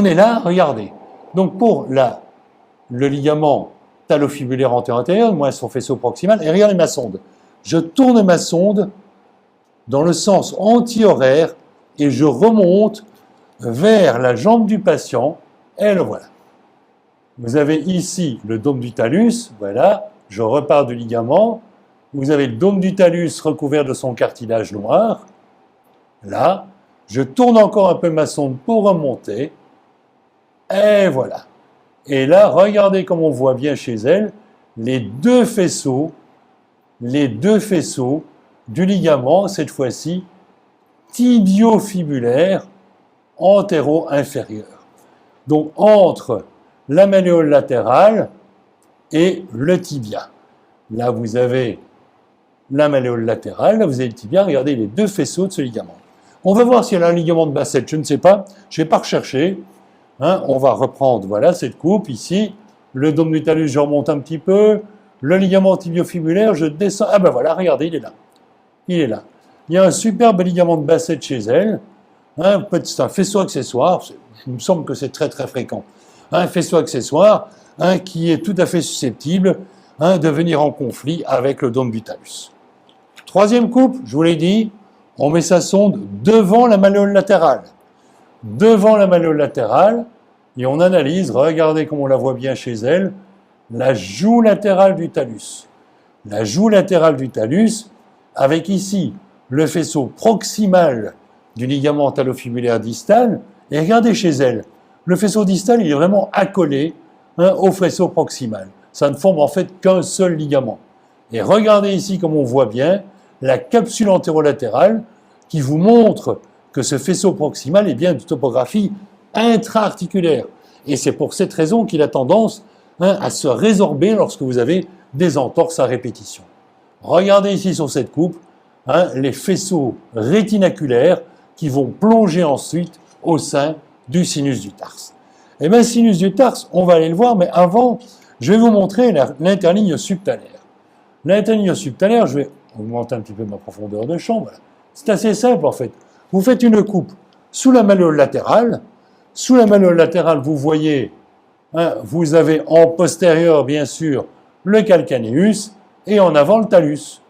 on est là, regardez. Donc pour le ligament talofibulaire antérieur, moi son faisceau proximal, et regardez ma sonde. Je tourne ma sonde dans le sens anti-horaire et je remonte vers la jambe du patient, et le voilà. Vous avez ici le dôme du talus, voilà, je repars du ligament, vous avez le dôme du talus recouvert de son cartilage noir, là, je tourne encore un peu ma sonde pour remonter, et voilà. Et là, regardez comme on voit bien chez elle, les deux faisceaux du ligament, cette fois-ci, tibiofibulaire antéro-inférieur. Donc, entre la malléole latérale et le tibia. Là, vous avez la malléole latérale, là, vous avez le tibia. Regardez les deux faisceaux de ce ligament. On va voir s'il y a un ligament de Bassett, je ne sais pas, je ne vais pas rechercher. Hein, on va reprendre, voilà, cette coupe ici. Le dôme du talus, je remonte un petit peu. Le ligament tibiofibulaire, je descends. Ah ben voilà, regardez, il est là. Il est là. Il y a un superbe ligament de Bassett chez elle. Hein, c'est un faisceau accessoire. Il me semble que c'est très très fréquent. Un faisceau accessoire qui est tout à fait susceptible de venir en conflit avec le dôme du talus. Troisième coupe, je vous l'ai dit, on met sa sonde devant la malléole latérale. Devant la malléole latérale, et on analyse, regardez comme on la voit bien chez elle, la joue latérale du talus. La joue latérale du talus, avec ici le faisceau proximal du ligament talofibulaire distal, et regardez chez elle, le faisceau distal, il est vraiment accolé au faisceau proximal. Ça ne forme en fait qu'un seul ligament. Et regardez ici, comme on voit bien, la capsule antérolatérale qui vous montre que ce faisceau proximal est bien de topographie intra-articulaire. Et c'est pour cette raison qu'il a tendance à se résorber lorsque vous avez des entorses à répétition. Regardez ici sur cette coupe les faisceaux rétinaculaires qui vont plonger ensuite au sein du sinus du tarse. Et bien, sinus du tarse, on va aller le voir, mais avant, je vais vous montrer l'interligne subtalaire. L'interligne subtalaire, je vais augmenter un petit peu ma profondeur de champ, voilà. C'est assez simple en fait. Vous faites une coupe sous la malléole latérale. Sous la malléole latérale, vous voyez, vous avez en postérieur, bien sûr, le calcaneus et en avant le talus.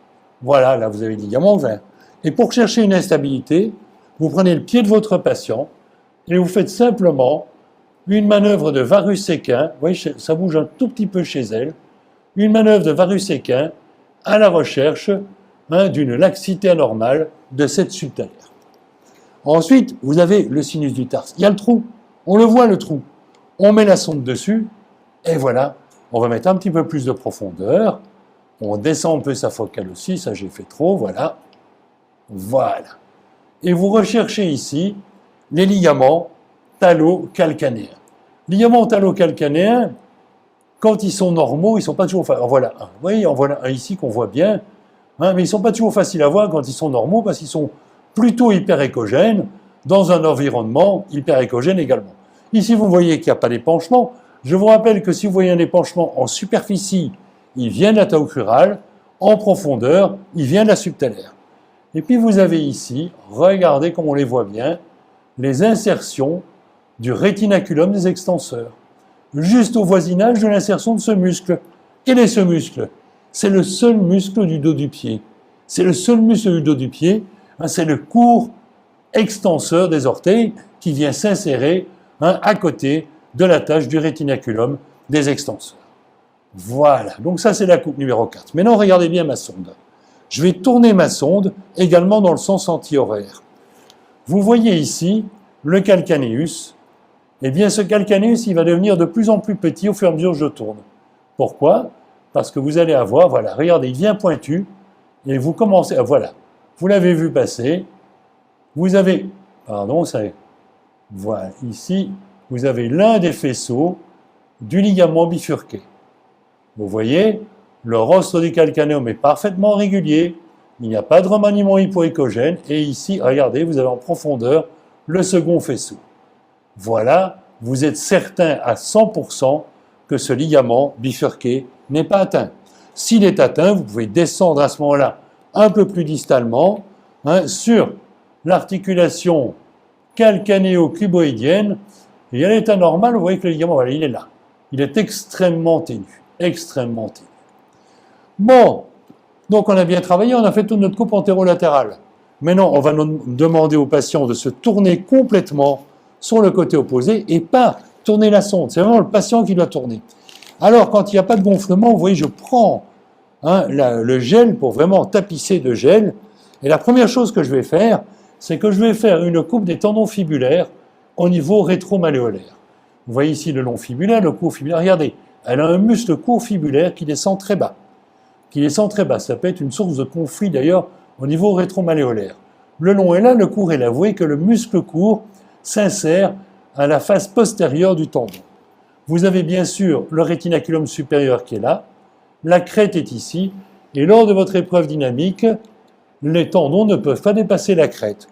Voilà, là vous avez le ligament vert. Et pour chercher une instabilité, vous prenez le pied de votre patient et vous faites simplement une manœuvre de varus équin. Vous voyez, ça bouge un tout petit peu chez elle. Une manœuvre de varus équin à la recherche d'une laxité anormale de cette subtalaire. Ensuite, vous avez le sinus du tarse. Il y a le trou. On le voit, le trou. On met la sonde dessus, et voilà. On va mettre un petit peu plus de profondeur. On descend un peu sa focale aussi. Ça, j'ai fait trop, voilà. Voilà. Et vous recherchez ici les ligaments talo-calcanéens. Ligaments talo-calcanéens, quand ils sont normaux, ils ne sont pas toujours faciles. En voilà un. Vous voyez, en voilà un ici qu'on voit bien. Mais ils ne sont pas toujours faciles à voir quand ils sont normaux parce qu'ils sont plutôt hyperéchogènes dans un environnement hyperéchogène également. Ici, vous voyez qu'il n'y a pas d'épanchement. Je vous rappelle que si vous voyez un épanchement en superficie, il vient de la taue crurale, en profondeur, il vient de la subtalaire. Et puis vous avez ici, regardez comme on les voit bien, les insertions du rétinaculum des extenseurs, juste au voisinage de l'insertion de ce muscle. Quel est ce muscle? C'est le seul muscle du dos du pied. C'est le seul muscle du dos du pied, c'est le court extenseur des orteils qui vient s'insérer à côté de la tâche du rétinaculum des extenseurs. Voilà, donc ça c'est la coupe numéro 4. Maintenant regardez bien ma sonde. Je vais tourner ma sonde également dans le sens anti-horaire. Vous voyez ici le calcaneus. Eh bien ce calcaneus, il va devenir de plus en plus petit au fur et à mesure que je tourne. Pourquoi? Parce que vous allez avoir, voilà, regardez, il vient pointu, et vous commencez, voilà, vous l'avez vu passer, vous avez, pardon, ça, voilà, ici, vous avez l'un des faisceaux du ligament bifurqué. Vous voyez, le rostre du calcanéum est parfaitement régulier, il n'y a pas de remaniement hypoéchogène, et ici, regardez, vous avez en profondeur le second faisceau. Voilà, vous êtes certain à 100% que ce ligament bifurqué n'est pas atteint. S'il est atteint, vous pouvez descendre à ce moment-là un peu plus distalement sur l'articulation calcanéo-cuboïdienne Et à l'état normal, vous voyez que le ligament, voilà, il est là. Il est extrêmement ténu, extrêmement ténu. Bon, donc on a bien travaillé, on a fait toute notre coupe antérolatérale. Maintenant, on va demander au patient de se tourner complètement sur le côté opposé et pas tourner la sonde. C'est vraiment le patient qui doit tourner. Alors, quand il n'y a pas de gonflement, vous voyez, je prends le gel pour vraiment tapisser de gel. Et la première chose que je vais faire, c'est que je vais faire une coupe des tendons fibulaires au niveau rétromalléolaire. Vous voyez ici le long fibulaire, le court fibulaire. Regardez, elle a un muscle court fibulaire qui descend très bas. Ça peut être une source de conflit d'ailleurs au niveau rétromalléolaire. Le long est là, le court est là. Vous voyez que le muscle court s'insère à la face postérieure du tendon. Vous avez bien sûr le rétinaculum supérieur qui est là, la crête est ici, et lors de votre épreuve dynamique, les tendons ne peuvent pas dépasser la crête.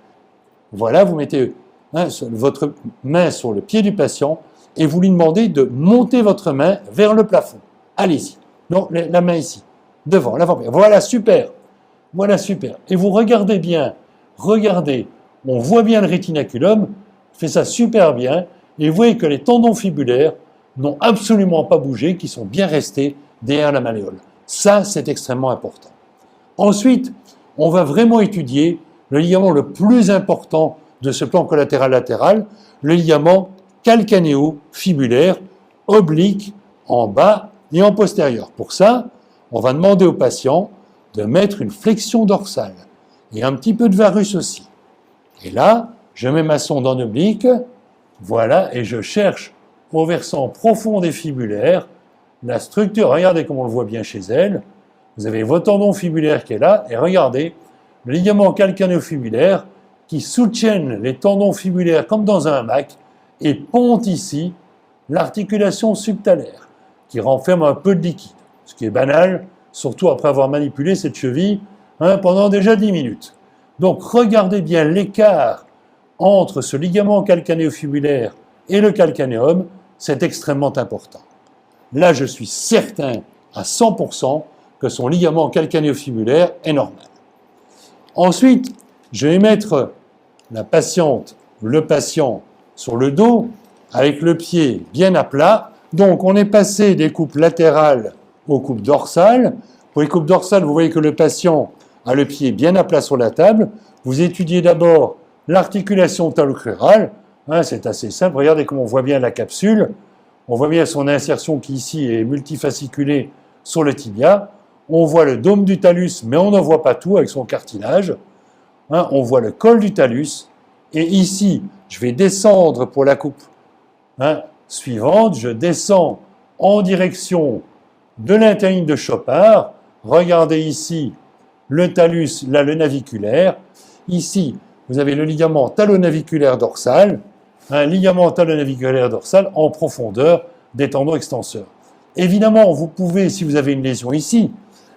Voilà, vous mettez votre main sur le pied du patient et vous lui demandez de monter votre main vers le plafond. Allez-y. Non, la main ici, devant, l'avant-pied. Voilà, super. Voilà, super. Et vous regardez bien, on voit bien le rétinaculum, fait ça super bien, et vous voyez que les tendons fibulaires n'ont absolument pas bougé, qui sont bien restés derrière la malléole. Ça, c'est extrêmement important. Ensuite, on va vraiment étudier le ligament le plus important de ce plan collatéral latéral, le ligament calcanéo-fibulaire, oblique, en bas et en postérieur. Pour ça, on va demander au patient de mettre une flexion dorsale et un petit peu de varus aussi. Et là, je mets ma sonde en oblique, voilà, et je cherche au versant profond des fibulaires la structure. Regardez comme on le voit bien chez elle. Vous avez votre tendon fibulaire qui est là, et regardez, le ligament calcanéo-fibulaire qui soutiennent les tendons fibulaires comme dans un hamac et ponte ici l'articulation subtalaire qui renferme un peu de liquide, ce qui est banal, surtout après avoir manipulé cette cheville pendant déjà 10 minutes. Donc regardez bien l'écart entre ce ligament calcanéo-fibulaire et le calcanéum, c'est extrêmement important. Là, je suis certain à 100% que son ligament calcanéo-fibulaire est normal. Ensuite, je vais mettre la patiente, le patient sur le dos avec le pied bien à plat. Donc, on est passé des coupes latérales aux coupes dorsales. Pour les coupes dorsales, vous voyez que le patient a le pied bien à plat sur la table. Vous étudiez d'abord l'articulation talocrurale. C'est assez simple. Regardez comment on voit bien la capsule. On voit bien son insertion qui ici est multifasciculée sur le tibia. On voit le dôme du talus, mais on n'en voit pas tout avec son cartilage. On voit le col du talus. Et ici, je vais descendre pour la coupe suivante. Je descends en direction de l'interligne de Chopard. Regardez ici le talus, là le naviculaire. Ici, vous avez le ligament talonaviculaire dorsal. Un ligament talonaviculaire dorsal en profondeur des tendons extenseurs. Évidemment, vous pouvez, si vous avez une lésion ici,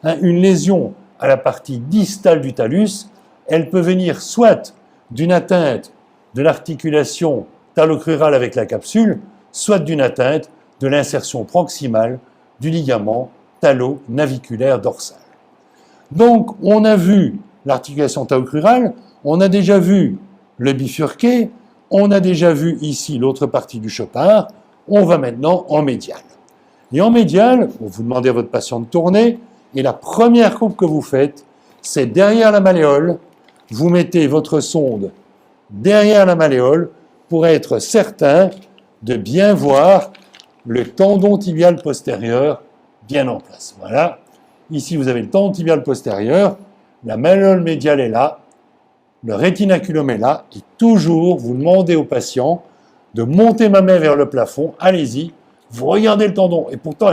une lésion à la partie distale du talus, elle peut venir soit d'une atteinte de l'articulation talocrurale avec la capsule, soit d'une atteinte de l'insertion proximale du ligament talonaviculaire dorsal. Donc, on a vu l'articulation talocrurale, on a déjà vu le bifurqué, on a déjà vu ici l'autre partie du Chopard, on va maintenant en médial. Et en médial, vous demandez à votre patient de tourner, et la première coupe que vous faites, c'est derrière la malléole, vous mettez votre sonde derrière la malléole pour être certain de bien voir le tendon tibial postérieur bien en place. Voilà. Ici, vous avez le tendon tibial postérieur, la malléole médiale est là, le rétinaculum est là, et toujours, vous demandez au patient de monter ma main vers le plafond, allez-y, vous regardez le tendon, et pourtant,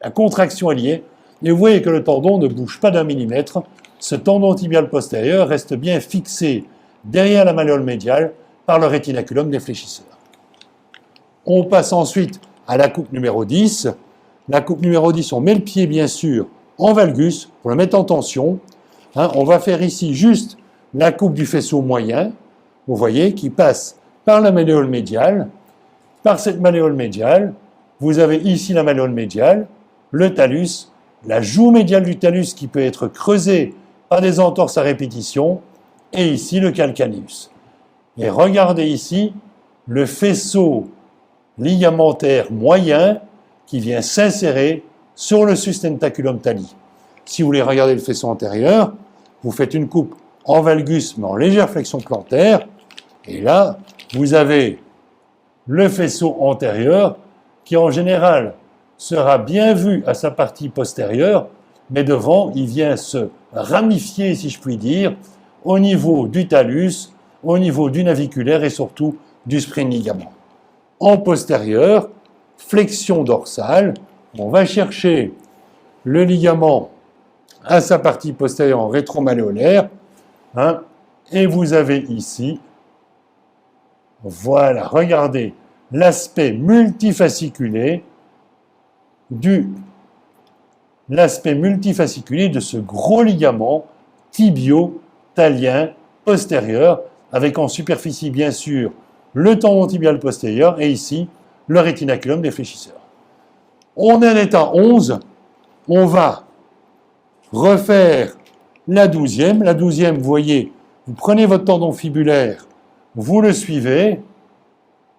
la contraction est liée, et vous voyez que le tendon ne bouge pas d'un millimètre, ce tendon tibial postérieur reste bien fixé derrière la malléole médiale par le rétinaculum des fléchisseurs. On passe ensuite à la coupe numéro 10. La coupe numéro 10, on met le pied bien sûr en valgus pour le mettre en tension. On va faire ici juste la coupe du faisceau moyen, vous voyez, qui passe par la malléole médiale. Par cette malléole médiale, vous avez ici la malléole médiale, le talus, la joue médiale du talus qui peut être creusée par des entorses à répétition, et ici le calcaneus. Et regardez ici, le faisceau ligamentaire moyen qui vient s'insérer sur le sustentaculum thali. Si vous voulez regarder le faisceau antérieur, vous faites une coupe en valgus mais en légère flexion plantaire, et là, vous avez le faisceau antérieur qui en général sera bien vu à sa partie postérieure, mais devant, il vient se ramifier, si je puis dire, au niveau du talus, au niveau du naviculaire et surtout du spring ligament. En postérieur, flexion dorsale, on va chercher le ligament à sa partie postérieure en rétromalléolaire, et vous avez ici, voilà, regardez, l'aspect multifasciculé de ce gros ligament tibio-talien postérieur, avec en superficie bien sûr le tendon tibial postérieur et ici le rétinaculum des fléchisseurs. On est en état 11, on va refaire la 12e. La 12e, vous voyez, vous prenez votre tendon fibulaire, vous le suivez,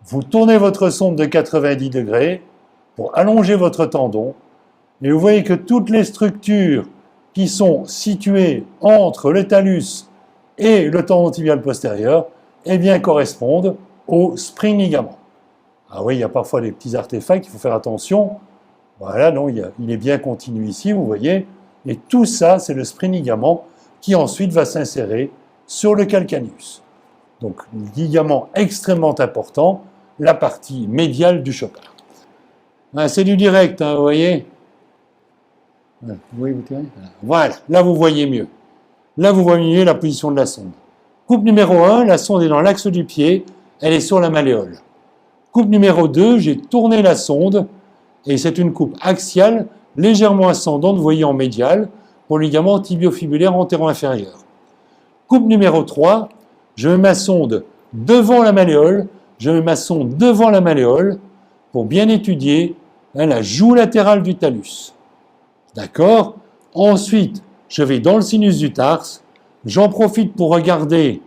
vous tournez votre sonde de 90 degrés pour allonger votre tendon, et vous voyez que toutes les structures qui sont situées entre le talus et le tendon tibial postérieur, eh bien, correspondent au spring ligament. Ah oui, il y a parfois des petits artefacts, il faut faire attention. Voilà, non, il est bien continu ici, vous voyez. Et tout ça, c'est le spring ligament qui ensuite va s'insérer sur le calcaneus. Donc, ligament extrêmement important, la partie médiale du chopard. C'est du direct, vous voyez. Oui, vous tirez. Voilà, là vous voyez mieux. Là vous voyez mieux la position de la sonde. Coupe numéro 1, la sonde est dans l'axe du pied, elle est sur la malléole. Coupe numéro 2, j'ai tourné la sonde, et c'est une coupe axiale, légèrement ascendante, vous voyez en médiale, pour le ligament tibiofibulaire antéro-inférieur. Coupe numéro 3, je mets ma sonde devant la malléole, pour bien étudier la joue latérale du talus. D'accord? Ensuite, je vais dans le sinus du tarse, j'en profite pour regarder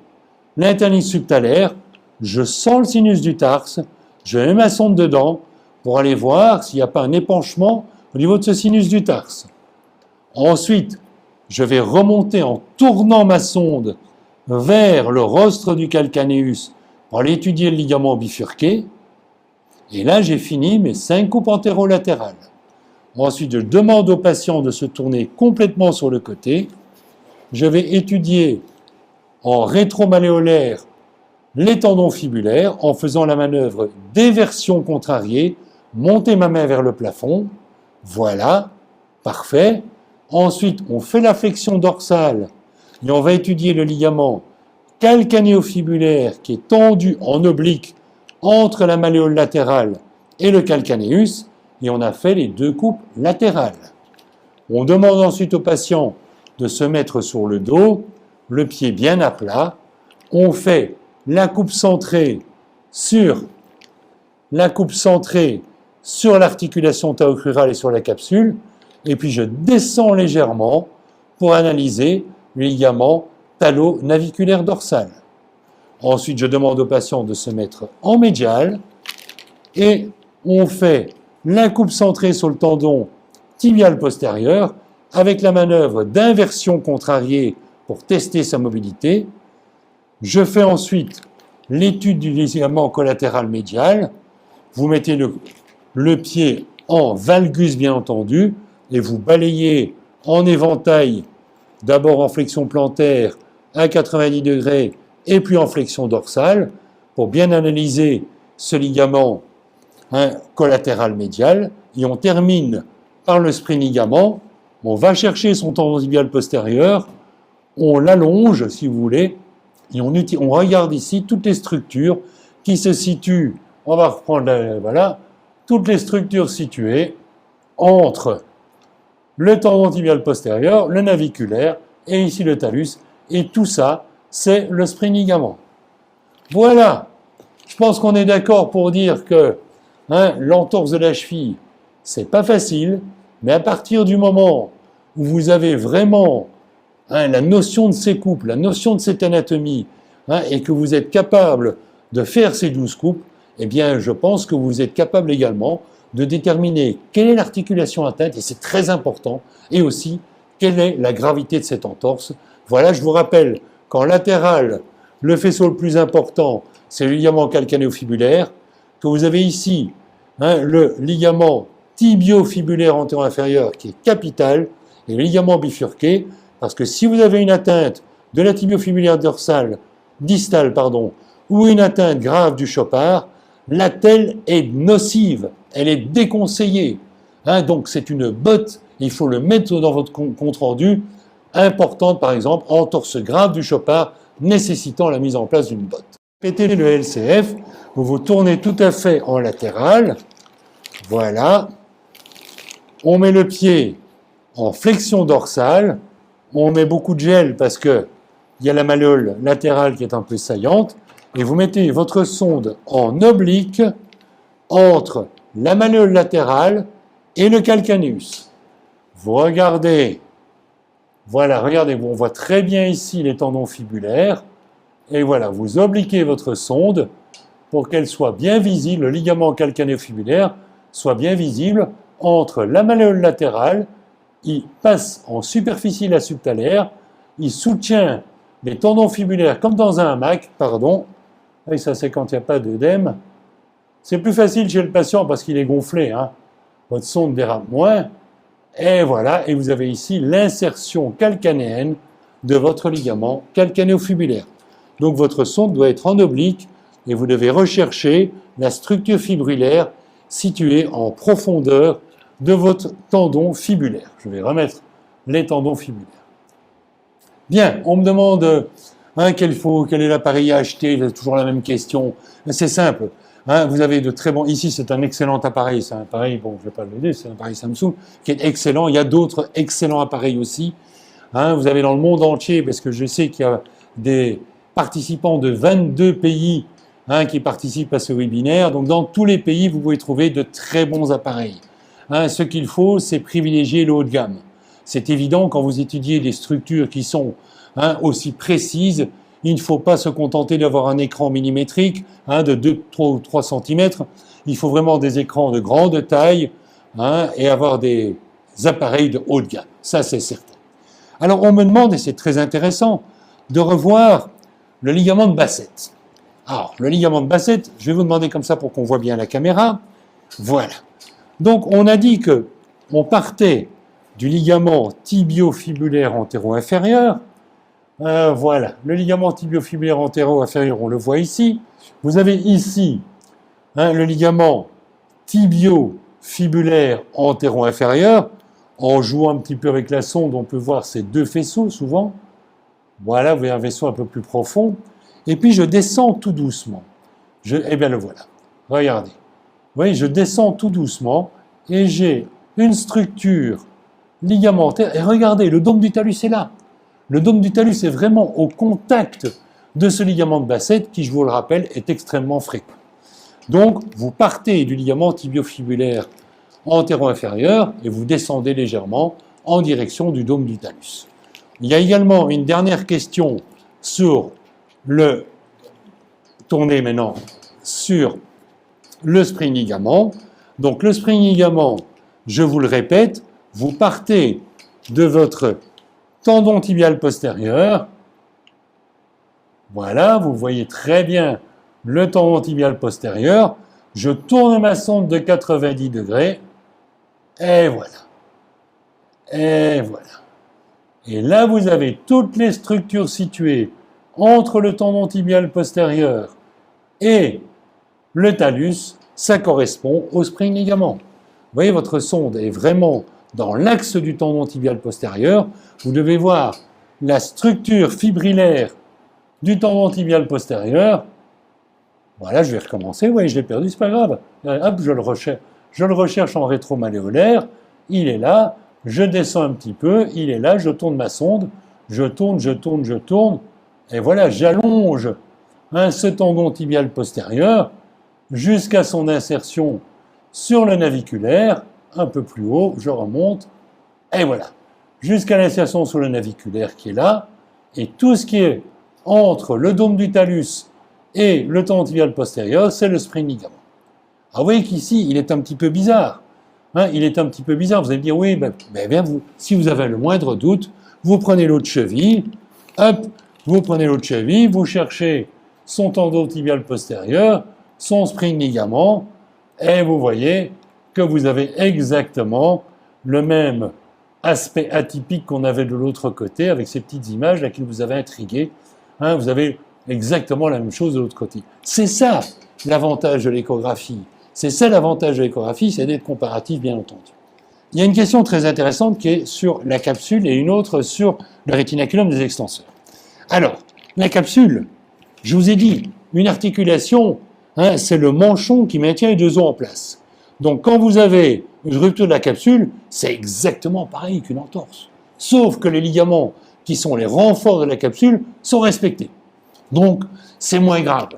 l'internice subtalaire, je sens le sinus du tarse, je mets ma sonde dedans pour aller voir s'il n'y a pas un épanchement au niveau de ce sinus du tarse. Ensuite, je vais remonter en tournant ma sonde vers le rostre du calcaneus pour aller étudier le ligament bifurqué. Et là, j'ai fini mes 5 coupes antérolatérales. Ensuite, je demande au patient de se tourner complètement sur le côté. Je vais étudier en rétromalléolaire les tendons fibulaires en faisant la manœuvre d'éversion contrariée, monter ma main vers le plafond. Voilà, parfait. Ensuite, on fait la flexion dorsale et on va étudier le ligament calcanéofibulaire qui est tendu en oblique entre la malléole latérale et le calcaneus, et on a fait les 2 coupes latérales. On demande ensuite au patient de se mettre sur le dos, le pied bien à plat. On fait la coupe centrée sur l'articulation théocrurale et sur la capsule, et puis je descends légèrement pour analyser le ligament talo-naviculaire dorsal. Ensuite, je demande au patient de se mettre en médial et on fait la coupe centrée sur le tendon tibial postérieur avec la manœuvre d'inversion contrariée pour tester sa mobilité. Je fais ensuite l'étude du ligament collatéral médial. Vous mettez le pied en valgus, bien entendu, et vous balayez en éventail, d'abord en flexion plantaire à 90 degrés, et puis en flexion dorsale, pour bien analyser ce ligament collatéral médial, et on termine par le spring ligament. On va chercher son tendon tibial postérieur, on l'allonge, si vous voulez, et on regarde ici toutes les structures qui se situent, on va reprendre, voilà, toutes les structures situées entre le tendon tibial postérieur, le naviculaire, et ici le talus, et tout ça, c'est le spring ligament. Voilà, je pense qu'on est d'accord pour dire que l'entorse de la cheville, c'est pas facile, mais à partir du moment où vous avez vraiment la notion de ces coupes, la notion de cette anatomie, et que vous êtes capable de faire ces 12 coupes, eh bien, je pense que vous êtes capable également de déterminer quelle est l'articulation atteinte, et c'est très important, et aussi quelle est la gravité de cette entorse. Voilà, je vous rappelle qu'en latéral, le faisceau le plus important, c'est le ligament calcanéo-fibulaire, que vous avez ici le ligament tibio-fibulaire antéro-inférieur qui est capital, et le ligament bifurqué, parce que si vous avez une atteinte de la tibio-fibulaire distale, ou une atteinte grave du Chopard, l'attelle est nocive, elle est déconseillée. Donc c'est une botte, il faut le mettre dans votre compte-rendu, importante par exemple, entorse grave du Chopard, nécessitant la mise en place d'une botte. Répétez le LCF, vous vous tournez tout à fait en latéral, voilà, on met le pied en flexion dorsale, on met beaucoup de gel parce que il y a la malléole latérale qui est un peu saillante, et vous mettez votre sonde en oblique entre la malléole latérale et le calcaneus. Vous regardez, voilà, regardez, on voit très bien ici les tendons fibulaires, et voilà, vous obliquez votre sonde pour qu'elle soit bien visible, le ligament calcanéo-fibulaire soit bien visible entre la malléole latérale, il passe en superficie la subtalaire, il soutient les tendons fibulaires comme dans un hamac, et ça c'est quand il n'y a pas d'œdème. C'est plus facile chez le patient parce qu'il est gonflé, votre sonde dérape moins, et voilà, et vous avez ici l'insertion calcanéenne de votre ligament calcanéo-fibulaire. Donc votre sonde doit être en oblique et vous devez rechercher la structure fibrillaire située en profondeur de votre tendon fibulaire. Je vais remettre les tendons fibulaires. Bien, on me demande quel est l'appareil à acheter, c'est toujours la même question. C'est simple. Vous avez de très bons. Ici, c'est un excellent appareil. C'est un appareil, bon, je ne vais pas le dire, c'est un appareil Samsung qui est excellent. Il y a d'autres excellents appareils aussi. Vous avez dans le monde entier, parce que je sais qu'il y a des participants de 22 pays qui participent à ce webinaire. Donc, dans tous les pays, vous pouvez trouver de très bons appareils. Ce qu'il faut, c'est privilégier le haut de gamme. C'est évident, quand vous étudiez des structures qui sont aussi précises, il ne faut pas se contenter d'avoir un écran millimétrique de 2, 3 ou 3 cm. Il faut vraiment des écrans de grande taille et avoir des appareils de haut de gamme. Ça, c'est certain. Alors, on me demande, et c'est très intéressant, de revoir le ligament de Bassett. Alors, le ligament de Bassett, je vais vous demander comme ça pour qu'on voit bien la caméra. Voilà. Donc, on a dit que on partait du ligament tibio-fibulaire antéro-inférieur. Voilà, le ligament tibio-fibulaire antéro-inférieur, on le voit ici. Vous avez ici le ligament tibio-fibulaire antéro-inférieur. En jouant un petit peu avec la sonde, on peut voir ces deux faisceaux souvent. Voilà, vous voyez un vaisseau un peu plus profond. Et puis je descends tout doucement. Eh bien le voilà. Regardez. Vous voyez, je descends tout doucement et j'ai une structure ligamentaire. Et regardez, le dôme du talus est là. Le dôme du talus est vraiment au contact de ce ligament de Bassett qui, je vous le rappelle, est extrêmement fréquent. Donc, vous partez du ligament tibiofibulaire antéro-inférieur et vous descendez légèrement en direction du dôme du talus. Il y a également une dernière question sur le... Tournez maintenant sur le spring ligament. Donc, le spring ligament, je vous le répète, vous partez de votre tendon tibial postérieur. Voilà, vous voyez très bien le tendon tibial postérieur. Je tourne ma sonde de 90 degrés. Et voilà. Et voilà. Et là, vous avez toutes les structures situées entre le tendon tibial postérieur et le talus. Ça correspond au spring ligament. Vous voyez, votre sonde est vraiment dans l'axe du tendon tibial postérieur. Vous devez voir la structure fibrillaire du tendon tibial postérieur. Voilà, je vais recommencer. Vous voyez, je l'ai perdu, c'est pas grave. Hop, je le recherche en rétromalléolaire. Il est là. Je descends un petit peu. Il est là. Je tourne ma sonde. Je tourne. Et voilà, j'allonge ce tendon tibial postérieur jusqu'à son insertion sur le naviculaire. Un peu plus haut, je remonte. Et voilà. Jusqu'à l'insertion sur le naviculaire qui est là. Et tout ce qui est entre le dôme du talus et le tendon tibial postérieur, c'est le spring ligament. Alors vous voyez qu'ici, il est un petit peu bizarre. Il est un petit peu bizarre. Vous allez me dire, oui, si vous avez le moindre doute, vous prenez l'autre cheville, hop, vous prenez l'autre cheville, vous cherchez son tendon tibial postérieur, son spring ligament, et vous voyez que vous avez exactement le même aspect atypique qu'on avait de l'autre côté, avec ces petites images là qui vous avaient intrigué. Vous avez exactement la même chose de l'autre côté. C'est ça l'avantage de l'échographie. C'est ça l'avantage de l'échographie, c'est d'être comparatif, bien entendu. Il y a une question très intéressante qui est sur la capsule et une autre sur le rétinaculum des extenseurs. Alors, la capsule, je vous ai dit, une articulation, c'est le manchon qui maintient les deux os en place. Donc, quand vous avez une rupture de la capsule, c'est exactement pareil qu'une entorse. Sauf que les ligaments, qui sont les renforts de la capsule, sont respectés. Donc, c'est moins grave.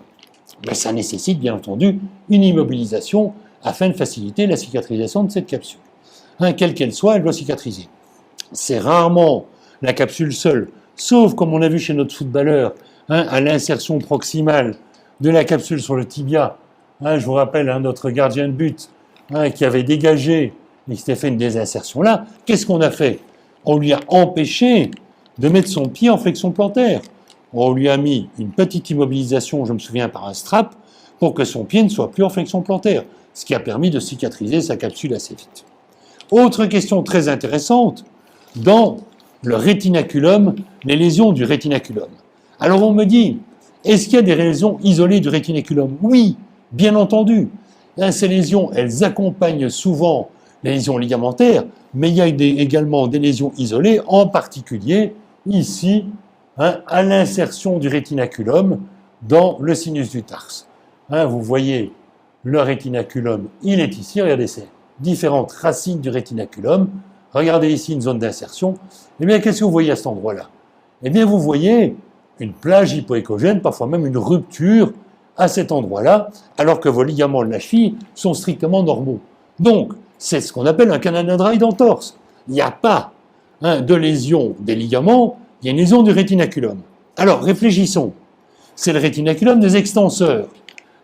Mais ça nécessite, bien entendu, une immobilisation afin de faciliter la cicatrisation de cette capsule. Quelle qu'elle soit, elle doit cicatriser. C'est rarement la capsule seule, sauf, comme on a vu chez notre footballeur, à l'insertion proximale de la capsule sur le tibia. Je vous rappelle notre gardien de but qui avait dégagé et qui s'était fait une désinsertion là. Qu'est-ce qu'on a fait? On lui a empêché de mettre son pied en flexion plantaire. On lui a mis une petite immobilisation, je me souviens, par un strap, pour que son pied ne soit plus en flexion plantaire, ce qui a permis de cicatriser sa capsule assez vite. Autre question très intéressante, dans le rétinaculum, les lésions du rétinaculum. Alors on me dit, est-ce qu'il y a des lésions isolées du rétinaculum? Oui, bien entendu. Ces lésions, elles accompagnent souvent les lésions ligamentaires, mais il y a également des lésions isolées, en particulier ici, à l'insertion du rétinaculum dans le sinus du tarse. Vous voyez, le rétinaculum, il est ici, regardez ces différentes racines du rétinaculum. Regardez ici une zone d'insertion. Eh bien, qu'est-ce que vous voyez à cet endroit-là? Eh bien, vous voyez une plage hypoéchogène, parfois même une rupture à cet endroit-là, alors que vos ligaments de la cheville sont strictement normaux. Donc, c'est ce qu'on appelle un canal dry d'entorse. Il n'y a pas de lésion des ligaments, il y a une lésion du rétinaculum. Alors, réfléchissons. C'est le rétinaculum des extenseurs.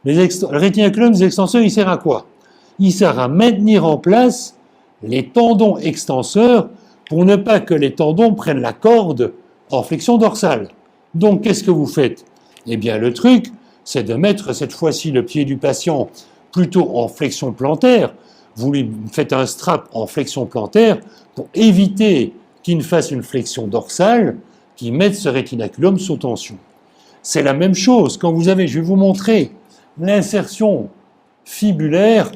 Le rétinaculum des extenseurs, il sert à quoi? Il sert à maintenir en place les tendons extenseurs pour ne pas que les tendons prennent la corde en flexion dorsale. Donc, qu'est-ce que vous faites? Eh bien, le truc, c'est de mettre cette fois-ci le pied du patient plutôt en flexion plantaire. Vous lui faites un strap en flexion plantaire pour éviter qu'il ne fasse une flexion dorsale qui mette ce rétinaculum sous tension. C'est la même chose quand vous avez, je vais vous montrer, l'insertion fibulaire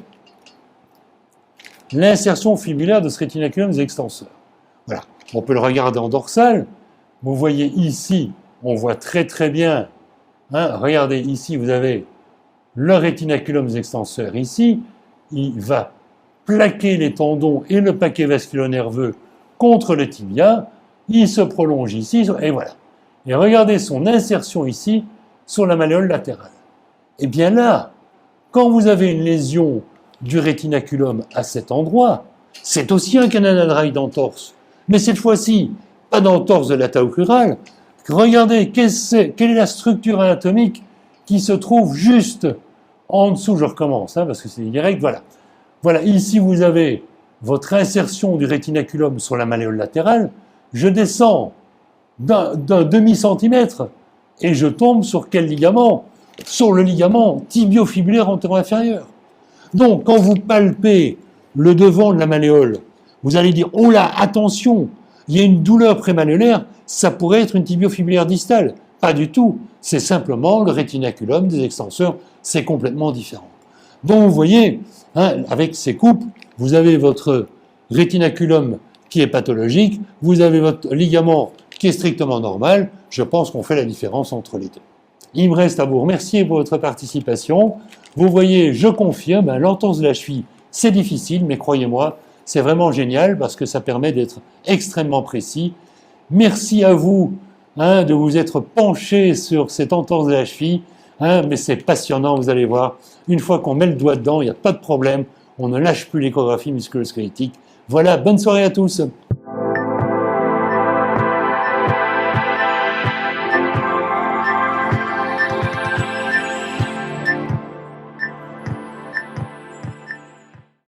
de ce rétinaculum des extenseurs. Voilà, on peut le regarder en dorsale. Vous voyez ici, on voit très très bien. Regardez ici, vous avez le rétinaculum des extenseurs ici. Il va plaquer les tendons et le paquet vasculo-nerveux contre le tibia. Il se prolonge ici et voilà. Et regardez son insertion ici sur la malléole latérale. Et bien là, quand vous avez une lésion du rétinaculum à cet endroit, c'est aussi un canal dry d'entorse. Mais cette fois-ci, pas d'entorse de l'atao crural. Regardez, quelle est la structure anatomique qui se trouve juste en dessous. Je recommence, parce que c'est direct. Voilà. Voilà, ici vous avez votre insertion du rétinaculum sur la malléole latérale. Je descends d'un demi-centimètre et je tombe sur quel ligament? Sur le ligament tibiofibulaire antéro-inférieur. Donc, quand vous palpez le devant de la malléole, vous allez dire, oh là, attention, il y a une douleur prémalléolaire, ça pourrait être une tibiofibulaire distale. Pas du tout, c'est simplement le rétinaculum des extenseurs, c'est complètement différent. Donc, vous voyez, avec ces coupes, vous avez votre rétinaculum qui est pathologique, vous avez votre ligament qui est strictement normal. Je pense qu'on fait la différence entre les deux. Il me reste à vous remercier pour votre participation. Vous voyez, je confirme, l'entorse de la cheville, c'est difficile, mais croyez-moi, c'est vraiment génial parce que ça permet d'être extrêmement précis. Merci à vous de vous être penché sur cette entorse de la cheville, mais c'est passionnant, vous allez voir. Une fois qu'on met le doigt dedans, il n'y a pas de problème, on ne lâche plus l'échographie musculo-squelettique. Voilà, bonne soirée à tous.